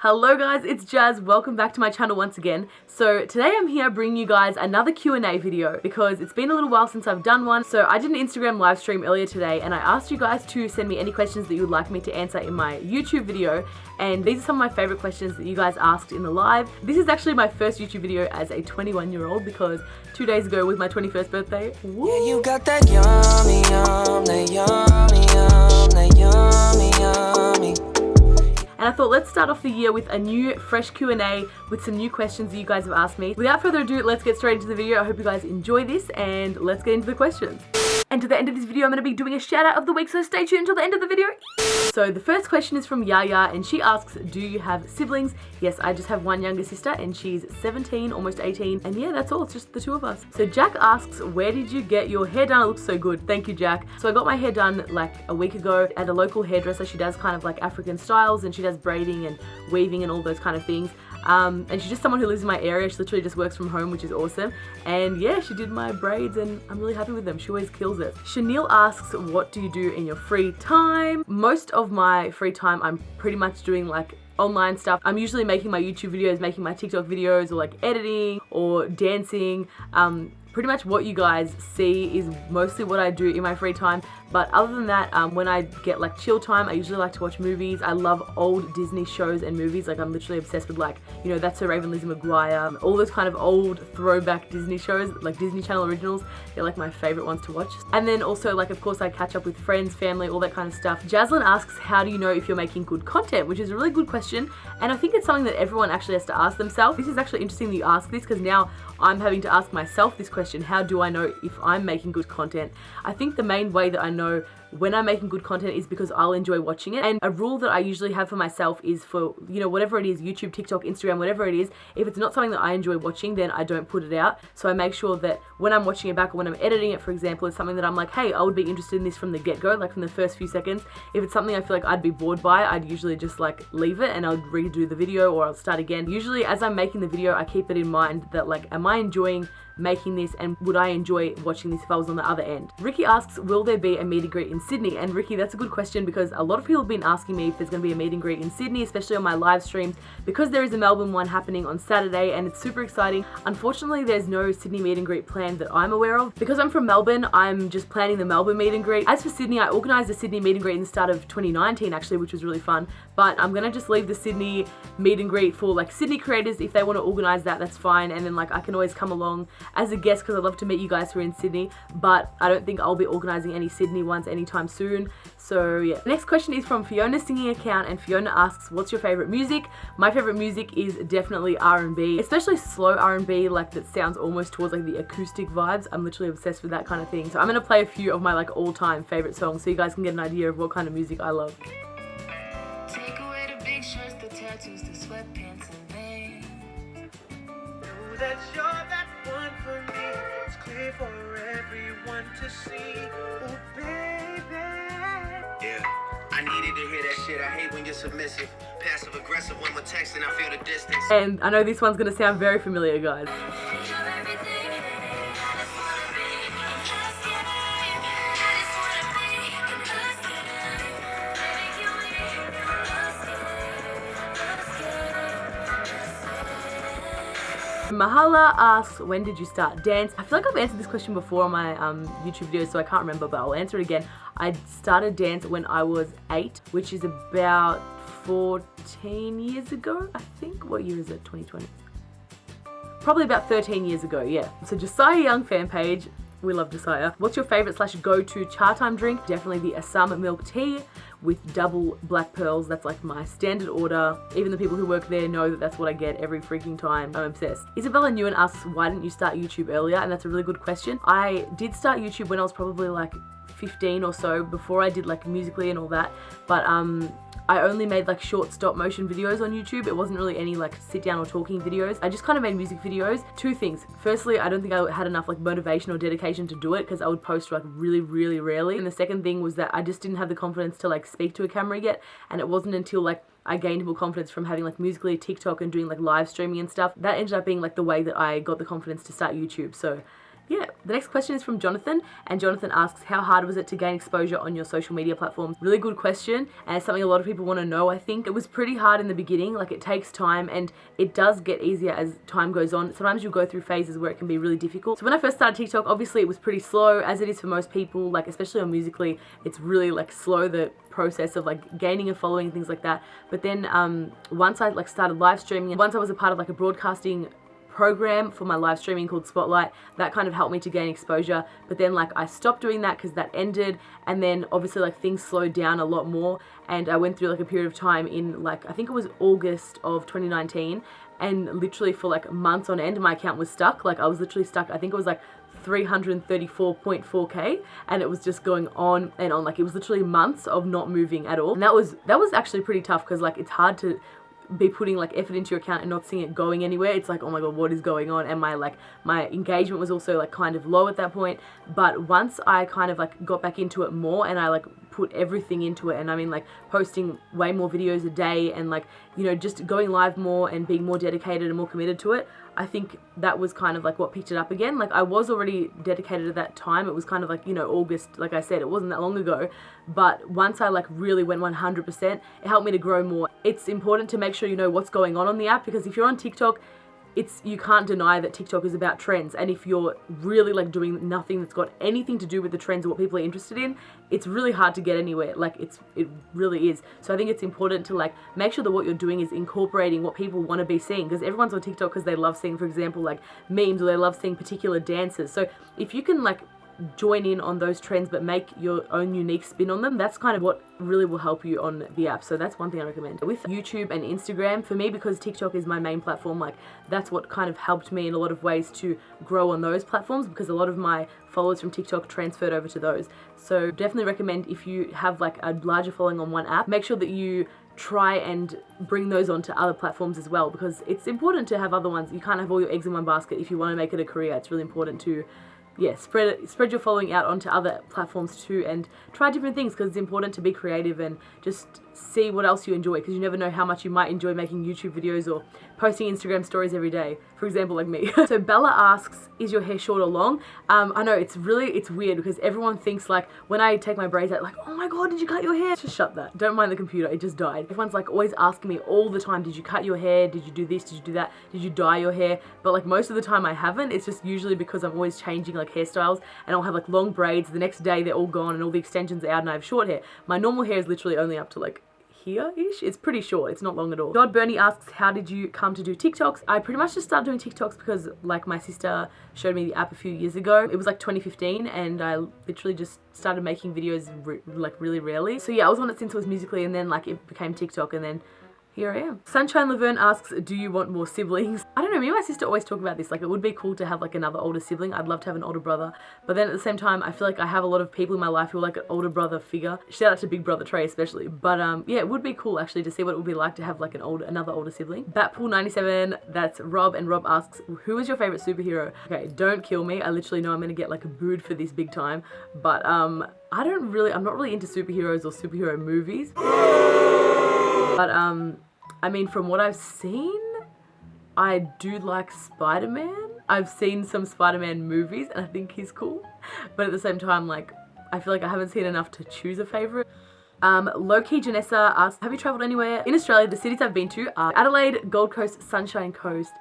Hello guys, it's Jazz. Welcome back to my channel once again. So today I'm here bringing you guys another Q&A video because it's been a little while since I've done one. So I did an Instagram live stream earlier today and I asked you guys to send me any questions that you would like me to answer in my YouTube video. And these are some of my favorite questions that you guys asked in the live. This is actually my first YouTube video as a 21-year-old because 2 days ago was my 21st birthday. Woo! Yeah, you got that yummy, that yummy, that yummy. And I thought let's start off the year with a new fresh Q&A with some new questions that you guys have asked me. Without further ado, let's get straight into the video. I hope you guys enjoy this and let's get into the questions. And to the end of this video, I'm going to be doing a shout out of the week, so stay tuned until the end of the video. So the first question is from Yaya and she asks, do you have siblings? Yes, I just have one younger sister and she's 17, almost 18. And yeah, that's all, it's just the two of us. So Jack asks, where did you get your hair done? It looks so good. Thank you, Jack. So I got my hair done like a week ago at a local hairdresser. She does kind of like African styles and she does braiding and weaving and all those kind of things. And she's just someone who lives in my area. She literally just works from home, which is awesome. And yeah, she did my braids and I'm really happy with them. She always kills it. Chanel asks, what do you do in your free time? Most of my free time, I'm pretty much doing like online stuff. I'm usually making my YouTube videos, making my TikTok videos, or like editing or dancing. Pretty much what you guys see is mostly what I do in my free time. But other than that, when I get like chill time, I usually like to watch movies. I love old Disney shows and movies. Like I'm literally obsessed with like, you know, That's So Raven, Lizzie McGuire, all those kind of old throwback Disney shows, like Disney Channel originals. They're like my favorite ones to watch. And then also like, of course, I catch up with friends, family, all that kind of stuff. Jaslyn asks, how do you know if you're making good content? Which is a really good question. And I think it's something that everyone actually has to ask themselves. This is actually interesting that you ask this because now I'm having to ask myself this question. How do I know if I'm making good content? I think the main way that I know when I'm making good content is because I'll enjoy watching it. And a rule that I usually have for myself is for, you know, whatever it is, YouTube, TikTok, Instagram, whatever it is, if it's not something that I enjoy watching, then I don't put it out. So I make sure that when I'm watching it back or when I'm editing it, for example, it's something that I'm like, hey, I would be interested in this from the get-go, like from the first few seconds. If it's something I feel like I'd be bored by, I'd usually just like leave it and I'll redo the video or I'll start again. Usually as I'm making the video, I keep it in mind that like, am I enjoying making this and would I enjoy watching this if I was on the other end? Ricky asks, will there be a meet and greet in Sydney? And Ricky, that's a good question because a lot of people have been asking me if there's going to be a meet and greet in Sydney, especially on my live streams, because there is a Melbourne one happening on Saturday and it's super exciting. Unfortunately, there's no Sydney meet and greet planned that I'm aware of. Because I'm from Melbourne, I'm just planning the Melbourne meet and greet. As for Sydney, I organised a Sydney meet and greet in the start of 2019 actually, which was really fun. But I'm going to just leave the Sydney meet and greet for like Sydney creators. If they want to organise that, that's fine. And then like I can always come along as a guest because I'd love to meet you guys who are in Sydney, but I don't think I'll be organising any Sydney ones anytime soon. So yeah. Next question is from Fiona's singing account and Fiona asks, what's your favourite music? My favourite music is definitely R&B, especially slow R&B, like that sounds almost towards like the acoustic vibes. I'm literally obsessed with that kind of thing. So I'm going to play a few of my like all-time favourite songs so you guys can get an idea of what kind of music I love. Take away the big shirts, the tattoos, the sweatpants and things. Know that you're that one for me. It's clear for everyone to see. Oh, baby. Yeah, I needed to hear that shit. I hate when you're submissive. Passive aggressive when we're texting, I feel the distance. And I know this one's going to sound very familiar, guys. Mahala asks, when did you start dance? I feel like I've answered this question before on my YouTube videos, so I can't remember, but I'll answer it again. I started dance when I was 8, which is about 14 years ago, I think. What year is it? 2020? Probably about 13 years ago, yeah. So Josiah Young fan page. We love Josiah. What's your favorite / go-to cha time drink? Definitely the Assam milk tea with double black pearls. That's like my standard order. Even the people who work there know that that's what I get every freaking time. I'm obsessed. Isabella Newen asks, why didn't you start YouTube earlier? And that's a really good question. I did start YouTube when I was probably like 15 or so, before I did like Musically and all that. But I only made like short stop motion videos on YouTube. It wasn't really any like sit down or talking videos. I just kind of made music videos. Two things. Firstly, I don't think I had enough like motivation or dedication to do it because I would post like really rarely. And the second thing was that I just didn't have the confidence to like speak to a camera yet. And it wasn't until like I gained more confidence from having like Musically, TikTok and doing like live streaming and stuff. That ended up being like the way that I got the confidence to start YouTube. So yeah, the next question is from Jonathan, and Jonathan asks, how hard was it to gain exposure on your social media platforms? Really good question, and it's something a lot of people want to know. I think it was pretty hard in the beginning. Like, it takes time, and it does get easier as time goes on. Sometimes you'll go through phases where it can be really difficult. So when I first started TikTok, obviously it was pretty slow, as it is for most people, like especially on Musically, it's really like slow, the process of like gaining a following, things like that. But then once I like started live streaming, and once I was a part of like a broadcasting program for my live streaming called Spotlight, that kind of helped me to gain exposure. But then like I stopped doing that because that ended, and then obviously like things slowed down a lot more, and I went through like a period of time in like I think it was August of 2019, and literally for like months on end my account was stuck. Like I was literally stuck, I think it was like 334.4k, and it was just going on and on. Like it was literally months of not moving at all, and that was actually pretty tough, because like it's hard to be putting like effort into your account and not seeing it going anywhere. It's like, oh my god, what is going on? And my engagement was also like kind of low at that point. But once I kind of like got back into it more, and I like put everything into it, and I mean like posting way more videos a day, and like, you know, just going live more and being more dedicated and more committed to it, I think that was kind of like what picked it up again. Like I was already dedicated at that time. It was kind of like, you know, August, like I said, it wasn't that long ago. But once I like really went 100%, it helped me to grow more. It's important to make sure you know what's going on the app, because if you're on TikTok, you can't deny that TikTok is about trends, and if you're really like doing nothing that's got anything to do with the trends or what people are interested in, it's really hard to get anywhere. Like it really is. So I think it's important to like make sure that what you're doing is incorporating what people want to be seeing, because everyone's on TikTok because they love seeing, for example, like memes, or they love seeing particular dances. So if you can like join in on those trends but make your own unique spin on them, that's kind of what really will help you on the app. So that's one thing I recommend. With YouTube and Instagram, for me, because TikTok is my main platform, like that's what kind of helped me in a lot of ways to grow on those platforms, because a lot of my followers from TikTok transferred over to those. So definitely recommend, if you have like a larger following on one app, make sure that you try and bring those onto other platforms as well, because it's important to have other ones. You can't have all your eggs in one basket if you want to make it a career. It's really important to spread your following out onto other platforms too, and try different things, because it's important to be creative and just see what else you enjoy, because you never know how much you might enjoy making YouTube videos or posting Instagram stories every day, for example, like me. So Bella asks, is your hair short or long? I know it's weird, because everyone thinks like when I take my braids out, like, oh my god, did you cut your hair? Just shut that. Don't mind the computer, it just died. Everyone's like always asking me all the time, did you cut your hair? Did you do this? Did you do that? Did you dye your hair? But like most of the time I haven't. It's just usually because I'm always changing like hairstyles, and I'll have like long braids, the next day they're all gone and all the extensions are out and I have short hair. My normal hair is literally only up to like here-ish. It's pretty short, it's not long at all. God Bernie asks, how did you come to do TikToks? I pretty much just started doing TikToks because like my sister showed me the app a few years ago. It was like 2015, and I literally just started making videos like really rarely. So yeah, I was on it since it was Musically, and then like it became TikTok, and then here I am. Sunshine Laverne asks, do you want more siblings? I don't know, me and my sister always talk about this. Like, it would be cool to have like another older sibling. I'd love to have an older brother. But then at the same time, I feel like I have a lot of people in my life who are like an older brother figure. Shout out to Big Brother Trey especially. But yeah, it would be cool actually to see what it would be like to have like another older sibling. Batpool97, that's Rob, and Rob asks, who is your favorite superhero? Okay, don't kill me. I literally know I'm gonna get like booed for this big time. But I'm not really into superheroes or superhero movies. But I mean, from what I've seen, I do like Spider-Man. I've seen some Spider-Man movies and I think he's cool. But at the same time, like, I feel like I haven't seen enough to choose a favorite. Low-key Janessa asks, have you traveled anywhere? In Australia, the cities I've been to are Adelaide, Gold Coast, Sunshine Coast.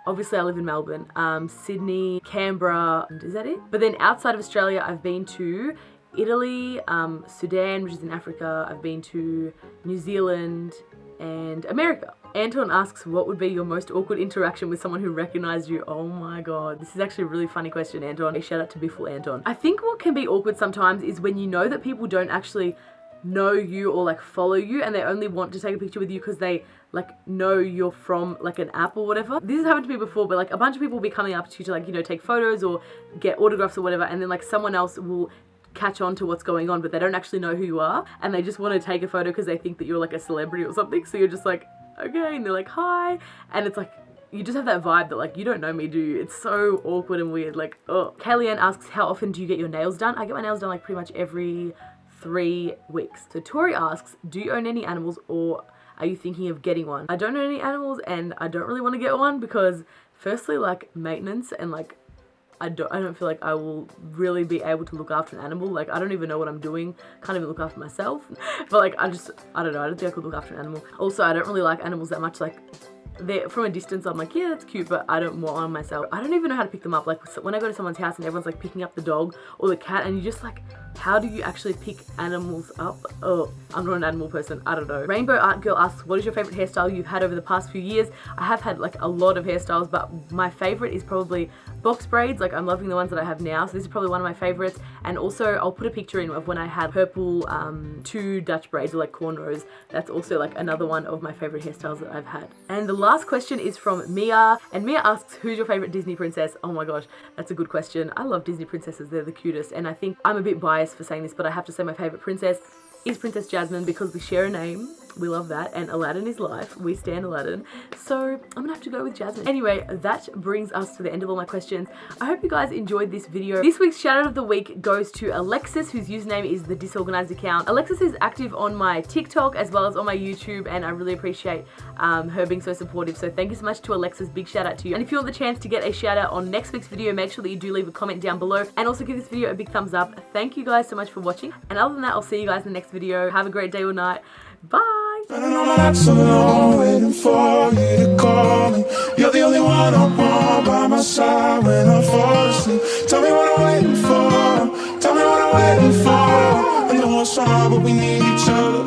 Obviously, I live in Melbourne. Sydney, Canberra, is that it? But then outside of Australia, I've been to Italy, Sudan, which is in Africa. I've been to New Zealand and America. Anton asks, what would be your most awkward interaction with someone who recognized you? Oh my god, this is actually a really funny question, Anton. A shout out to Biffle Anton. I think what can be awkward sometimes is when you know that people don't actually know you or like follow you, and they only want to take a picture with you because they like know you're from like an app or whatever. This has happened to me before, but like a bunch of people will be coming up to you to like, you know, take photos or get autographs or whatever, and then like someone else will catch on to what's going on, but they don't actually know who you are, and they just want to take a photo because they think that you're like a celebrity or something. So you're just like, okay, and they're like, hi, and it's like, you just have that vibe that like, you don't know me, do you? It's so awkward and weird, like, oh. Kellyanne asks, how often do you get your nails done? I get my nails done like pretty much every 3 weeks. So Tori asks, do you own any animals, or are you thinking of getting one? I don't own any animals, and I don't really want to get one because firstly, like, maintenance and like I don't feel like I will really be able to look after an animal. Like, I don't even know what I'm doing. Can't even look after myself. But like, I don't know. I don't think I could look after an animal. Also, I don't really like animals that much. Like, from a distance, I'm like, yeah, that's cute, but I don't want one myself. I don't even know how to pick them up. Like, when I go to someone's house and everyone's like picking up the dog or the cat, and you just like, how do you actually pick animals up? Oh, I'm not an animal person. I don't know. Rainbow Art Girl asks, what is your favorite hairstyle you've had over the past few years? I have had like a lot of hairstyles, but my favorite is probably box braids. Like, I'm loving the ones that I have now, so this is probably one of my favorites. And also, I'll put a picture in of when I had purple 2 Dutch braids, or like cornrows. That's also like another one of my favorite hairstyles that I've had. And the last question is from Mia, and Mia asks, who's your favorite Disney princess? Oh my gosh, that's a good question. I love Disney princesses. They're the cutest, and I think I'm a bit biased for saying this, but I have to say my favorite princess is Princess Jasmine, because we share a name. We love that, and Aladdin is life. We stan Aladdin, so I'm gonna have to go with Jasmine. Anyway, that brings us to the end of all my questions. I hope you guys enjoyed this video. This week's shout out of the week goes to Alexis, whose username is the disorganized account. Alexis is active on my TikTok as well as on my YouTube, and I really appreciate her being so supportive. So thank you so much to Alexis. Big shout out to you. And if you want the chance to get a shout out on next week's video, make sure that you do leave a comment down below, and also give this video a big thumbs up. Thank you guys so much for watching, and other than that, I'll see you guys in the next video. Have a great day or night. Bye. Running all nights alone, waiting for you to call me. You're the only one I want by my side when I fall asleep. Tell me what I'm waiting for. Tell me what I'm waiting for. I know it's hard, but we need each other.